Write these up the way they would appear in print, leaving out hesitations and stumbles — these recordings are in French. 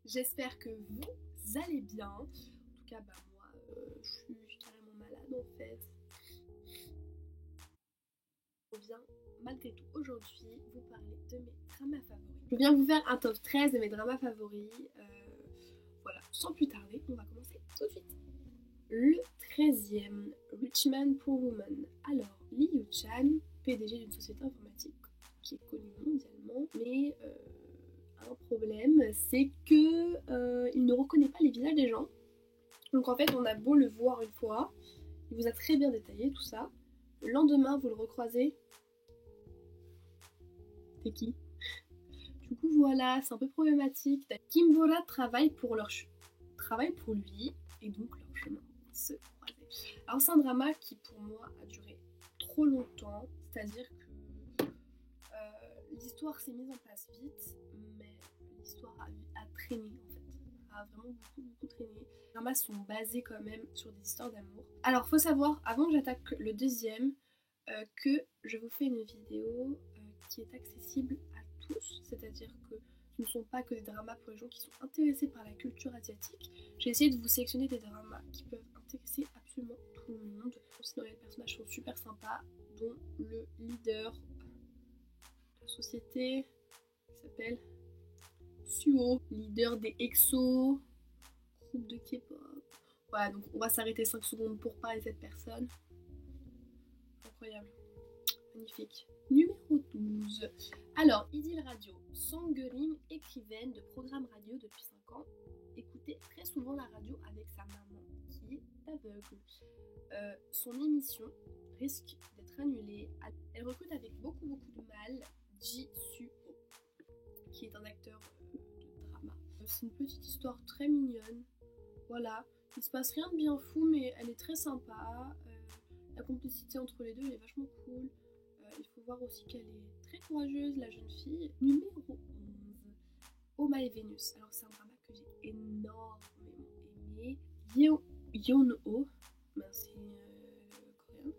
J'espère que vous allez bien. En tout cas, moi, je suis carrément malade en fait. Je viens malgré tout aujourd'hui vous parler de mes dramas favoris. Je viens vous faire un top 13 de mes dramas favoris. Voilà, sans plus tarder, on va commencer tout de suite. Le 13e, Rich Man Poor Woman. Alors, Lee Yoo-chan, PDG d'une société informatique qui est connue mondialement, mais un problème, c'est que il ne reconnaît pas les visages des gens. Donc en fait, on a beau le voir une fois, il vous a très bien détaillé tout ça. Le lendemain, vous le recroisez. C'est qui? Du coup, voilà, c'est un peu problématique. Kim Bora travaille pour lui, et donc leur chemin se croiser. Alors c'est un drama qui pour moi a duré trop longtemps, c'est-à-dire que l'histoire s'est mise en place vite, mais l'histoire a traîné en fait, a vraiment beaucoup traîné. Les dramas sont basés quand même sur des histoires d'amour. Alors faut savoir, avant que j'attaque le deuxième, que je vous fais une vidéo qui est accessible à tous, c'est-à-dire que ce ne sont pas que des dramas pour les gens qui sont intéressés par la culture asiatique. J'ai essayé de vous sélectionner des dramas qui peuvent intéresser absolument tout le monde. Sinon les personnages sont super sympas, dont le leader de la société qui s'appelle Suho, leader des EXO, groupe de K-pop. Voilà, donc on va s'arrêter 5 secondes pour parler de cette personne. Incroyable. Magnifique. Numéro 12. Alors, Idil Radio. Song Gerim, écrivaine de programme radio depuis 5 ans, écoutait très souvent la radio avec sa maman qui est aveugle. Son émission risque d'être annulée. Elle recrute avec beaucoup de mal Ji Suho, qui est un acteur de drama. C'est une petite histoire très mignonne. Voilà, il se passe rien de bien fou, mais elle est très sympa. La complicité entre les deux, elle est vachement cool. Il faut voir aussi qu'elle est très courageuse, la jeune fille. Numéro 11, Oh My Venus. Alors c'est un drama que j'ai énormément aimé. Yeon-ho, c'est coréen.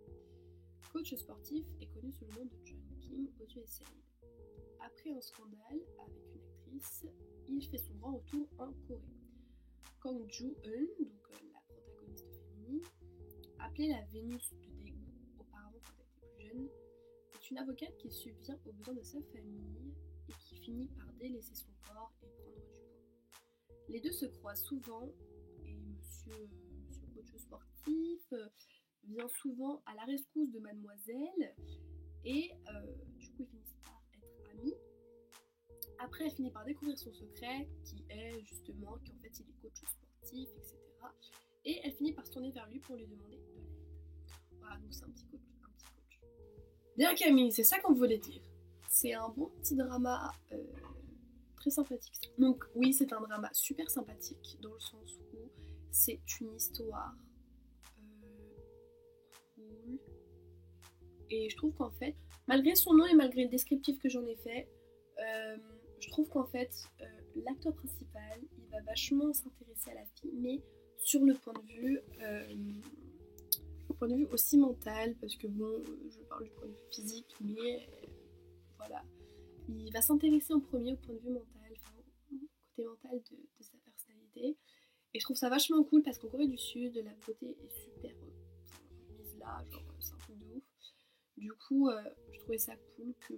Coach sportif est connu sous le nom de John Kim aux USA. Après un scandale avec une actrice, il fait son grand retour en Corée. Kang Joo-eun, donc la protagoniste féminine, appelée la Vénus de dégoût auparavant quand elle était plus jeune, est une avocate qui subvient aux besoins de sa famille et qui finit par délaisser son corps et prendre du poids. Les deux se croisent souvent et monsieur coach sportif vient souvent à la rescousse de mademoiselle et du coup ils finissent par être amis. Après elle finit par découvrir son secret qui est justement qu'en fait il est coach sportif, etc. Et elle finit par se tourner vers lui pour lui demander de l'aide. Voilà, donc c'est un petit coach. Bien Camille, c'est ça qu'on voulait dire. C'est un bon petit drama très sympathique. Donc oui, c'est un drama super sympathique dans le sens où c'est une histoire cool. Et je trouve qu'en fait, malgré son nom et malgré le descriptif que j'en ai fait, je trouve qu'en fait, l'acteur principal, il va vachement s'intéresser à la fille, mais sur le point de vue aussi mental, parce que bon, je parle du point de vue physique, mais voilà, il va s'intéresser en premier au point de vue mental, enfin, au côté mental de sa personnalité, et je trouve ça vachement cool parce qu'en Corée du Sud, la beauté est super mise là, genre c'est un truc de ouf. Du coup, je trouvais ça cool que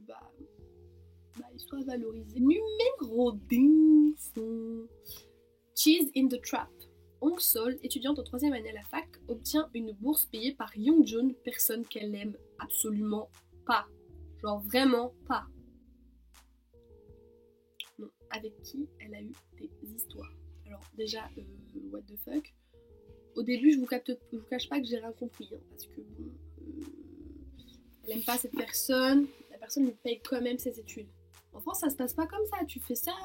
il soit valorisé. Numéro 10, Cheese in the Trap. Hong Sol, étudiante en 3e année à la fac, obtient une bourse payée par Young-joon, personne qu'elle aime absolument pas. Genre vraiment pas. Non, avec qui elle a eu des histoires. Alors déjà, what the fuck. Au début, je vous cache pas que j'ai rien compris, hein, parce que bon, elle aime pas cette personne, la personne lui paye quand même ses études. En France, ça se passe pas comme ça, tu fais ça...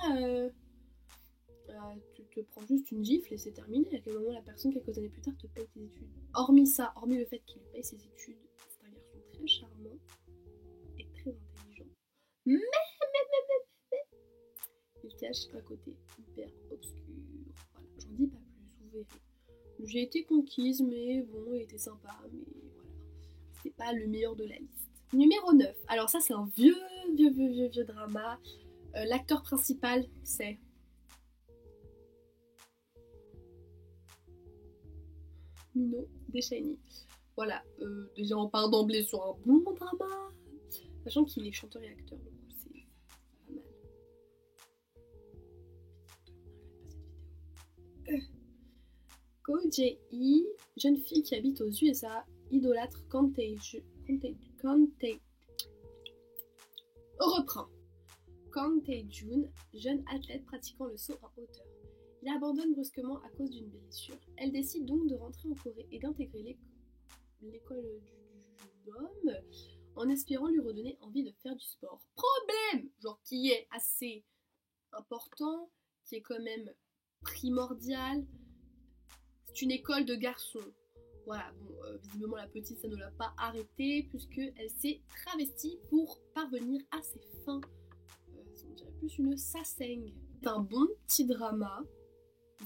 tu te prends juste une gifle et c'est terminé. À quel moment la personne, quelques années plus tard, te paye tes études. Hormis ça, hormis le fait qu'il lui paye ses études, c'est un garçon très charmant et très intelligent. Mais il cache un côté hyper obscur. Voilà, j'en dis pas plus, vous verrez. J'ai été conquise, mais bon, il était sympa, mais voilà. C'est pas le meilleur de la liste. Numéro 9. Alors ça, c'est un vieux drama. L'acteur principal, c'est Mino des Shiny. Voilà, déjà on part d'emblée sur un bon drama, sachant qu'il est chanteur et acteur, donc c'est pas mal. Ko Jae-hee, jeune fille qui habite aux USA, idolâtre On reprend. Kang Tae-jun, jeune athlète pratiquant le saut en hauteur. Il abandonne brusquement à cause d'une blessure. Elle décide donc de rentrer en Corée et d'intégrer l'école du jeune homme en espérant lui redonner envie de faire du sport. Problème, genre qui est assez important, qui est quand même primordial. C'est une école de garçons. Voilà, bon, visiblement la petite ça ne l'a pas arrêtée puisqu'elle s'est travestie pour parvenir à ses fins. On dirait plus une saseng. C'est un bon petit drama.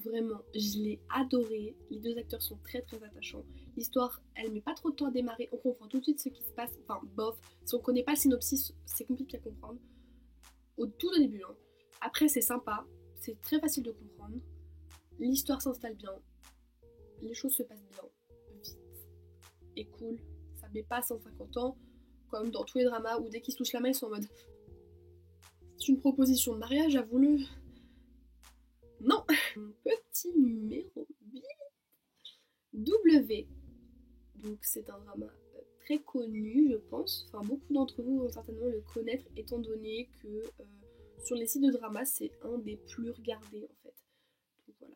Vraiment, je l'ai adoré. Les deux acteurs sont très très attachants. L'histoire, elle met pas trop de temps à démarrer. On comprend tout de suite ce qui se passe. Enfin, bof. Si on connaît pas le synopsis, c'est compliqué à comprendre. Au tout début. Hein. Après, c'est sympa. C'est très facile de comprendre. L'histoire s'installe bien. Les choses se passent bien. Vite. Et cool. Ça met pas 150 ans. Comme dans tous les dramas où dès qu'ils se touchent la main, ils sont en mode... C'est une proposition de mariage, avoue-le. Non. Petit numéro 8. W. Donc c'est un drama très connu, je pense. Enfin, beaucoup d'entre vous vont certainement le connaître, étant donné que sur les sites de drama, c'est un des plus regardés en fait. Donc voilà.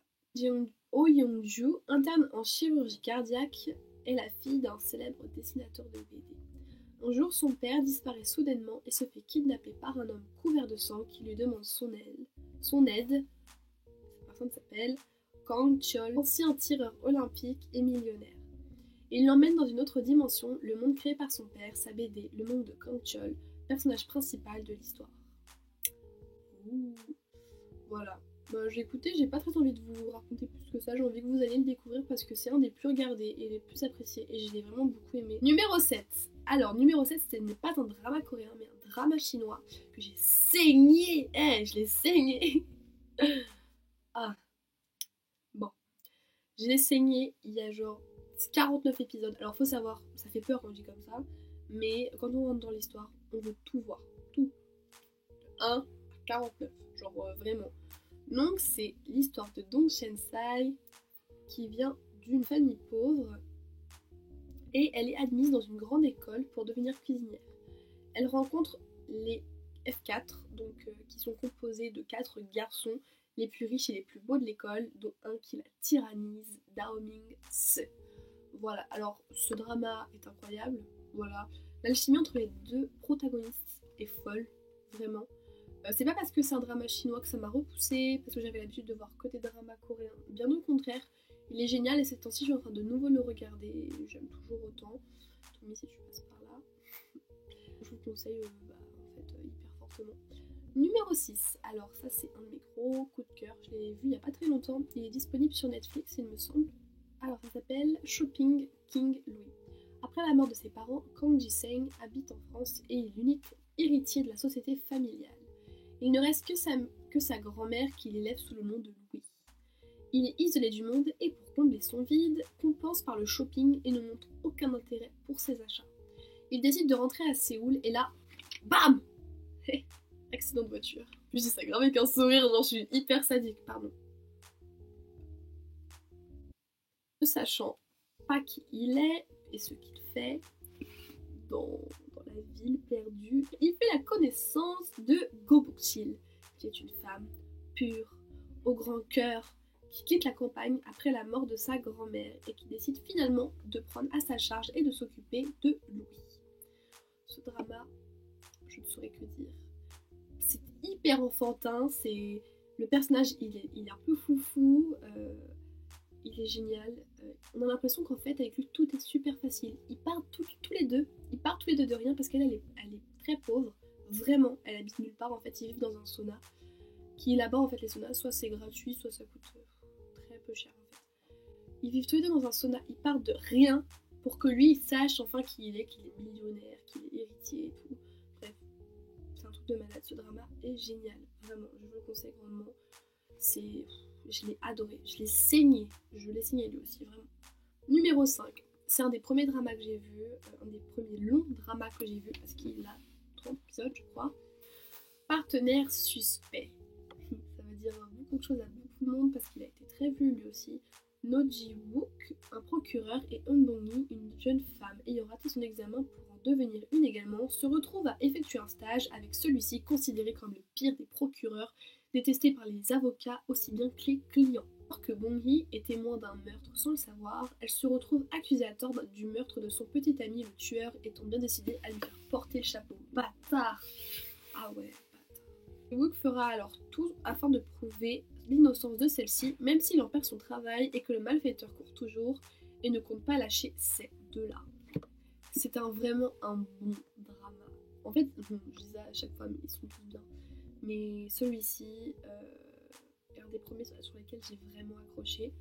Oh Young-ju, interne en chirurgie cardiaque, est la fille d'un célèbre dessinateur de BD. Un jour, son père disparaît soudainement et se fait kidnapper par un homme couvert de sang qui lui demande son aide. Cette personne s'appelle Kang Chol, ancien tireur olympique et millionnaire. Il l'emmène dans une autre dimension, le monde créé par son père, sa BD, le monde de Kang Chol, personnage principal de l'histoire. Ouh. Voilà. Bah, j'ai écouté, j'ai pas très envie de vous raconter plus que ça, j'ai envie que vous alliez le découvrir parce que c'est un des plus regardés et les plus appréciés et je l'ai vraiment beaucoup aimé. Numéro 7. Alors, numéro 7, ce n'est pas un drama coréen mais un drama chinois que j'ai saigné. Je l'ai saigné. Ah. Bon. Je l'ai saigné il y a genre 49 épisodes. Alors faut savoir, ça fait peur quand je dis comme ça, mais quand on rentre dans l'histoire, on veut tout voir. Tout. 1 à 49. Genre vraiment. Donc c'est l'histoire de Dong Shen-sai qui vient d'une famille pauvre et elle est admise dans une grande école pour devenir cuisinière. Elle rencontre les F4, donc qui sont composés de 4 garçons les plus riches et les plus beaux de l'école, dont un qui la tyrannise, Dao Ming-se. Voilà, alors ce drama est incroyable, voilà. L'alchimie entre les deux protagonistes est folle, vraiment. C'est pas parce que c'est un drama chinois que ça m'a repoussé, parce que j'avais l'habitude de voir que des dramas coréens. Bien au contraire, il est génial et ces temps-ci je suis en train de nouveau le regarder, j'aime toujours autant. Tommy, si tu passes par là, je vous le conseille en fait hyper fortement. Numéro 6, alors ça c'est un de mes gros coups de cœur, je l'ai vu il y a pas très longtemps, il est disponible sur Netflix il me semble. Alors ça s'appelle Shopping King Louis. Après la mort de ses parents, Kang Ji-seng habite en France et est l'unique héritier de la société familiale. Il ne reste que sa grand-mère qui l'élève sous le nom de Louis. Il est isolé du monde et pour combler son vide, compense par le shopping et ne montre aucun intérêt pour ses achats. Il décide de rentrer à Séoul et là, BAM Accident de voiture. Je dis ça grave avec un sourire, genre je suis hyper sadique, pardon. Ne sachant pas qui il est et ce qu'il fait dans la ville perdue, il fait la connaissance de Go Bok-sil, qui est une femme pure, au grand cœur, qui quitte la campagne après la mort de sa grand-mère et qui décide finalement de prendre à sa charge et de s'occuper de Louis. Ce drama, je ne saurais que dire. C'est hyper enfantin, c'est... Le personnage, il est un peu foufou, il est génial. On a l'impression qu'en fait, avec lui, tout est super facile. Ils partent tous les deux de rien parce qu'elle est très pauvre. Vraiment, elle habite nulle part. En fait, ils vivent dans un sauna. Qui est là-bas, en fait, les saunas, soit c'est gratuit, soit ça coûte très peu cher, en fait. Ils vivent tous les deux dans un sauna. Ils partent de rien pour que lui, il sache enfin qui il est, qu'il est millionnaire, qu'il est héritier et tout. Bref, c'est un truc de malade. Ce drama est génial. Vraiment, je vous le conseille grandement. Je l'ai adoré, je l'ai saigné lui aussi, vraiment. Numéro 5. C'est un des premiers dramas que j'ai vu, un des premiers longs dramas que j'ai vu, parce qu'il a 30 épisodes, je crois. Partenaire suspect. Ça veut dire beaucoup de choses à beaucoup de monde, parce qu'il a été très vu lui aussi. No Ji-wook, un procureur, et Eun Bong-hee, une jeune femme ayant raté son examen pour en devenir une également, se retrouve à effectuer un stage avec celui-ci considéré comme le pire des procureurs, détesté par les avocats aussi bien que les clients. Alors que Bong-hee est témoin d'un meurtre sans le savoir, elle se retrouve accusée à tort du meurtre de son petit ami le tueur, étant bien décidée à lui faire porter le chapeau. Bâtard! Ah ouais, bâtard. Wook fera alors tout afin de prouver l'innocence de celle-ci, même s'il en perd son travail et que le malfaiteur court toujours et ne compte pas lâcher ces deux-là. C'est vraiment un bon drama. En fait, je disais à chaque fois, mais ils sont tous bien. Mais celui-ci est un des premiers sur lesquels j'ai vraiment accroché.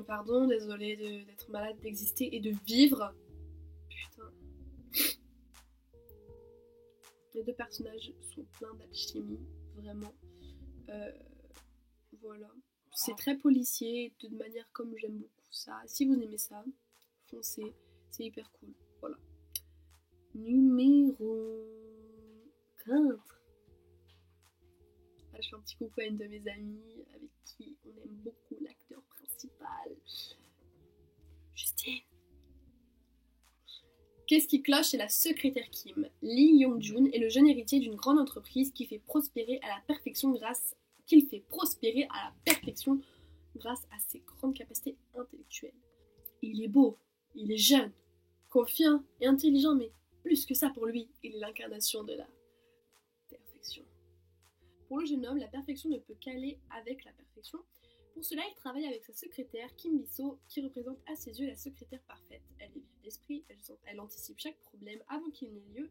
Pardon, désolée d'être malade, d'exister et de vivre. Putain. Les deux personnages sont pleins d'alchimie, vraiment. Voilà. C'est très policier, de manière comme j'aime beaucoup ça. Si vous aimez ça, foncez, c'est hyper cool. Voilà. Numéro 4. Là, je fais un petit coucou à une de mes amies avec qui on aime beaucoup l'acteur principal. Justine. Qu'est-ce qui cloche chez la secrétaire Kim? Lee Yong-jun est le jeune héritier d'une grande entreprise qu'il fait prospérer à la perfection grâce à ses grandes capacités intellectuelles. Il est beau, il est jeune, confiant et intelligent, mais plus que ça pour lui, il est l'incarnation de la perfection. Pour le jeune homme, la perfection ne peut qu'aller avec la perfection. Pour cela, il travaille avec sa secrétaire, Kim Bi-so, qui représente à ses yeux la secrétaire parfaite. Elle est vive d'esprit, elle anticipe chaque problème avant qu'il n'ait lieu,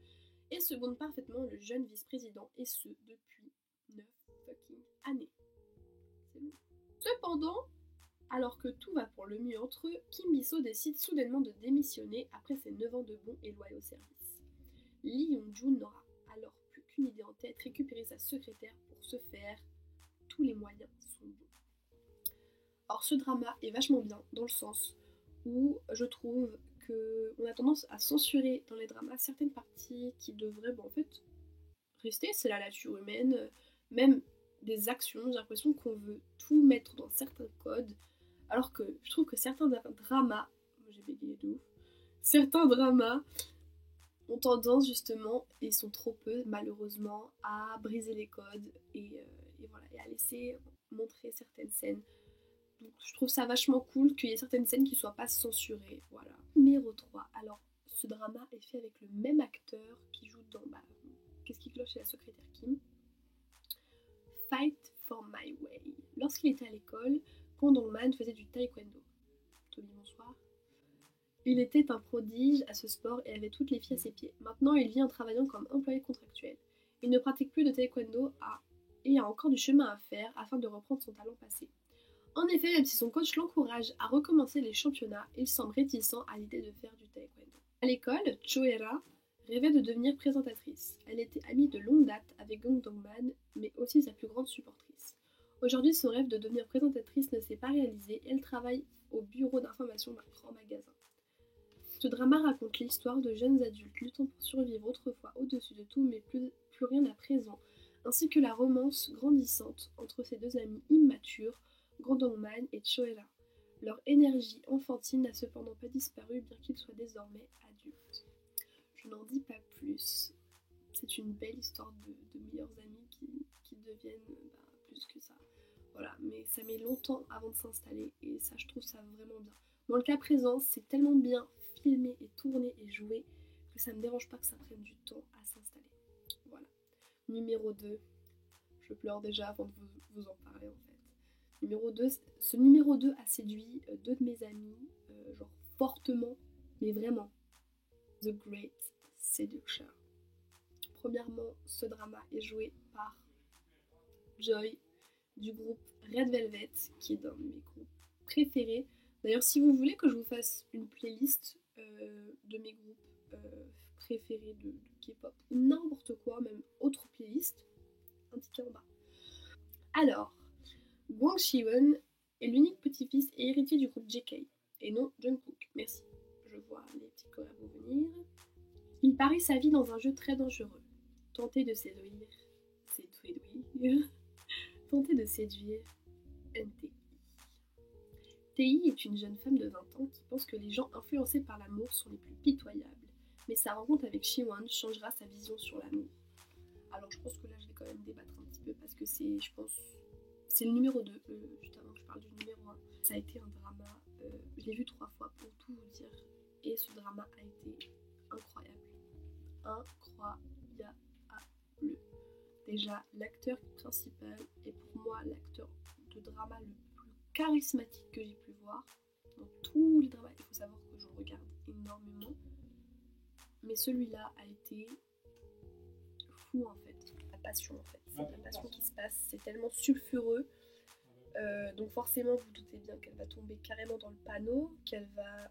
et seconde parfaitement le jeune vice-président, et ce, depuis 9 fucking années. C'est long. Cependant, alors que tout va pour le mieux entre eux, Kim Bi-so décide soudainement de démissionner après ses 9 ans de bons et loyaux services. Lee Yong-jun n'aura alors plus qu'une idée en tête, récupérer sa secrétaire. Pour ce faire, tous les moyens sont bons. Alors ce drama est vachement bien dans le sens où je trouve qu'on a tendance à censurer dans les dramas certaines parties qui devraient en fait rester, c'est la nature humaine, même des actions, j'ai l'impression qu'on veut tout mettre dans certains codes, alors que je trouve que certains dramas, j'ai bégayé de ouf, certains dramas ont tendance justement, et sont trop peu malheureusement, à briser les codes et voilà, et à laisser montrer certaines scènes. Donc je trouve ça vachement cool qu'il y ait certaines scènes qui soient pas censurées, voilà. Numéro 3, alors ce drama est fait avec le même acteur qui joue dans Qu'est-ce qui cloche chez la secrétaire Kim? Fight for My Way. Lorsqu'il était à l'école, Kwon Dong-man faisait du taekwondo. Toby, bonsoir. Il était un prodige à ce sport et avait toutes les filles à ses pieds. Maintenant, il vit en travaillant comme employé contractuel. Il ne pratique plus de taekwondo et a encore du chemin à faire afin de reprendre son talent passé. En effet, même si son coach l'encourage à recommencer les championnats, il semble réticent à l'idée de faire du taekwondo. À l'école, Choera rêvait de devenir présentatrice. Elle était amie de longue date avec Gong Dong-man, mais aussi sa plus grande supportrice. Aujourd'hui, son rêve de devenir présentatrice ne s'est pas réalisé et elle travaille au bureau d'information d'un grand magasin. Ce drama raconte l'histoire de jeunes adultes luttant pour survivre autrefois au-dessus de tout, mais plus rien à présent, ainsi que la romance grandissante entre ces deux amis immatures, Kwon Dong-man et Choera. Leur énergie enfantine n'a cependant pas disparu, bien qu'ils soient désormais adultes. Je n'en dis pas plus. C'est une belle histoire de meilleurs amis qui deviennent plus que ça. Voilà, mais ça met longtemps avant de s'installer et ça, je trouve ça vraiment bien. Dans le cas présent, c'est tellement bien filmé et tourné et joué que ça me dérange pas que ça prenne du temps à s'installer. Voilà. Numéro 2. Je pleure déjà avant de vous en parler en fait. Numéro 2, ce numéro 2 a séduit deux de mes amis, genre fortement, mais vraiment. The Great Seduction. Premièrement, ce drama est joué par Joy du groupe Red Velvet, qui est d'un de mes groupes préférés. D'ailleurs, si vous voulez que je vous fasse une playlist de mes groupes préférés de K-pop, ou n'importe quoi, même autre playlist, indiquez en bas. Alors, Kwon Si-won est l'unique petit-fils et héritier du groupe JK, et non Jungkook. Merci. Je vois les petits collabos venir. Il parie sa vie dans un jeu très dangereux. Tenter de séduire NTI. TI est une jeune femme de 20 ans qui pense que les gens influencés par l'amour sont les plus pitoyables. Mais sa rencontre avec Siwon changera sa vision sur l'amour. Alors je pense que là je vais quand même débattre un petit peu parce que c'est le numéro 2, juste avant que je parle du numéro 1. Ça a été un drama, je l'ai vu 3 fois pour tout vous dire. Et ce drama a été incroyable. Incroyable. Déjà, l'acteur principal est pour moi l'acteur de drama le plus charismatique que j'ai pu voir. Dans tous les dramas, il faut savoir que j'en regarde énormément. Mais celui-là a été fou en fait. La passion en fait. C'est la passion qui se passe. C'est tellement sulfureux. Donc forcément, vous doutez bien qu'elle va tomber carrément dans le panneau, qu'elle va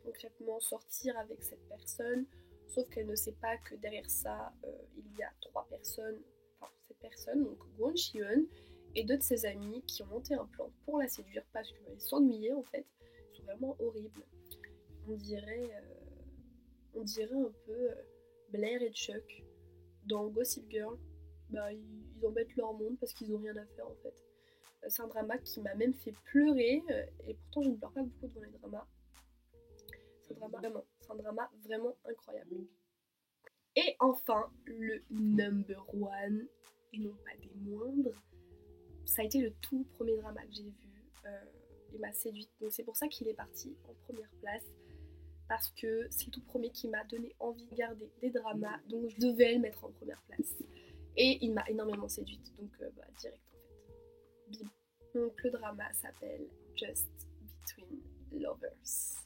concrètement sortir avec cette personne. Sauf qu'elle ne sait pas que derrière ça, il y a 3 personnes, enfin cette personne, donc Kwon Siwon, et 2 de ses amis qui ont monté un plan pour la séduire parce qu'elle s'ennuyait en fait. Ils sont vraiment horribles. On dirait un peu Blair et Chuck dans Gossip Girl. Bah, ils embêtent leur monde parce qu'ils n'ont rien à faire en fait. C'est un drama qui m'a même fait pleurer, et pourtant je ne pleure pas beaucoup devant les dramas. C'est un drama vraiment incroyable. Et enfin, le number one, et non pas des moindres, ça a été le tout premier drama que j'ai vu. Il m'a séduite. Donc c'est pour ça qu'il est parti en première place. Parce que c'est le tout premier qui m'a donné envie de regarder des dramas. Donc je devais le mettre en première place. Et il m'a énormément séduite. Donc direct en fait. Bim. Donc le drama s'appelle Just Between Lovers.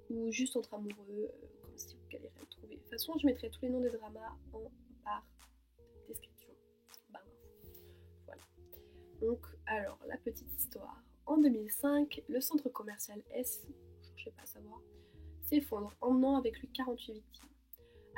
Ou juste entre amoureux, comme si vous galérez à le trouver. De toute façon, je mettrai tous les noms des dramas en barre de description. Barre d'infos. Voilà. Donc, alors, la petite histoire. En 2005, le centre commercial S, je sais pas savoir, s'effondre, emmenant avec lui 48 victimes.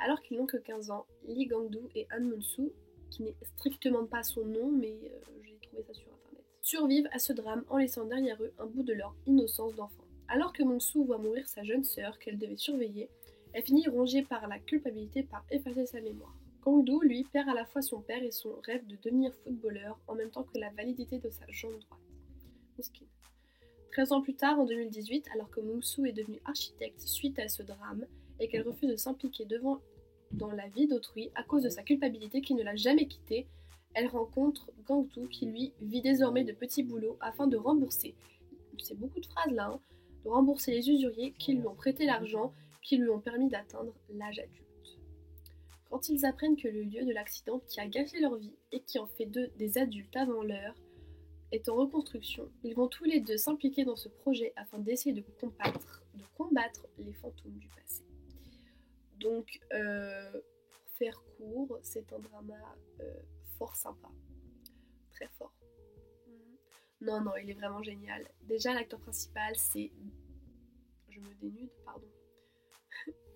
Alors qu'ils n'ont que 15 ans, Lee Gang-doo et Han Mun-soo, qui n'est strictement pas son nom, mais j'ai trouvé ça sur internet, survivent à ce drame en laissant derrière eux un bout de leur innocence d'enfant. Alors que Mong-soo voit mourir sa jeune sœur qu'elle devait surveiller, elle finit rongée par la culpabilité par effacer sa mémoire. Kang-doo, lui, perd à la fois son père et son rêve de devenir footballeur en même temps que la validité de sa jambe droite. Miskin. 13 ans plus tard, en 2018, alors que Mong-soo est devenue architecte suite à ce drame et qu'elle refuse de s'impliquer dans la vie d'autrui à cause de sa culpabilité qui ne l'a jamais quittée, elle rencontre Gang-doo qui lui vit désormais de petits boulots afin de rembourser, c'est beaucoup de phrases là, de rembourser les usuriers qui lui ont prêté l'argent, qui lui ont permis d'atteindre l'âge adulte. Quand ils apprennent que le lieu de l'accident qui a gâché leur vie et qui en fait d'eux des adultes avant l'heure est en reconstruction, ils vont tous les deux s'impliquer dans ce projet afin d'essayer de combattre les fantômes du passé. Donc, pour faire court, c'est un drama fort sympa, très fort. Non, il est vraiment génial. Déjà, l'acteur principal, c'est... Je me dénude, pardon.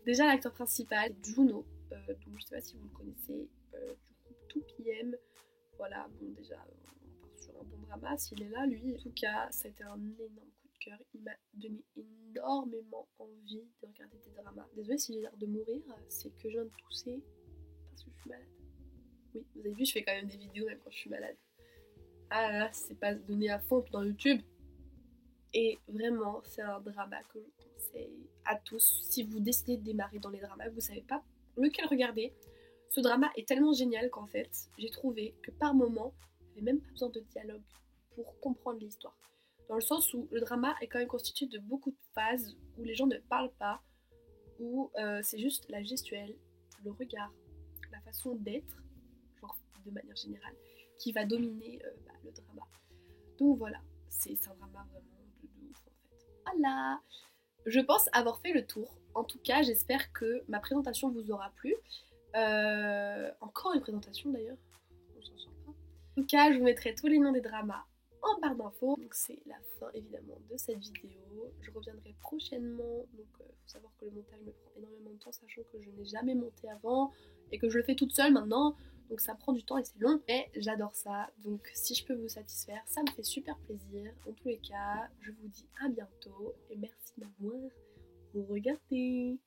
Déjà, l'acteur principal, c'est Juno. Donc, je sais pas si vous le connaissez, du groupe 2PM. Voilà, bon, déjà, on part sur un bon drama. S'il est là, lui, en tout cas, ça a été un énorme coup de cœur. Il m'a donné énormément envie de regarder des dramas. Désolée si j'ai l'air de mourir, c'est que je viens de tousser parce que je suis malade. Oui, vous avez vu, je fais quand même des vidéos même quand je suis malade. Ah là, c'est pas donné à fond dans YouTube. Et vraiment, c'est un drama que je conseille à tous. Si vous décidez de démarrer dans les dramas, vous savez pas lequel regarder. Ce drama est tellement génial qu'en fait, j'ai trouvé que par moment, il n'y avait même pas besoin de dialogue pour comprendre l'histoire. Dans le sens où le drama est quand même constitué de beaucoup de phases où les gens ne parlent pas, où c'est juste la gestuelle, le regard, la façon d'être, genre de manière générale, qui va dominer le drama. Donc voilà, c'est un drama vraiment de ouf en fait. Voilà. Je pense avoir fait le tour. En tout cas, j'espère que ma présentation vous aura plu. Encore une présentation d'ailleurs. On s'en sort pas. En tout cas, je vous mettrai tous les noms des dramas en barre d'infos. Donc c'est la fin évidemment de cette vidéo. Je reviendrai prochainement. Donc faut savoir que le montage me prend énormément de temps, sachant que je n'ai jamais monté avant et que je le fais toute seule maintenant. Donc ça prend du temps et c'est long, mais j'adore ça. Donc si je peux vous satisfaire, ça me fait super plaisir. En tous les cas, je vous dis à bientôt et merci de m'avoir regardé.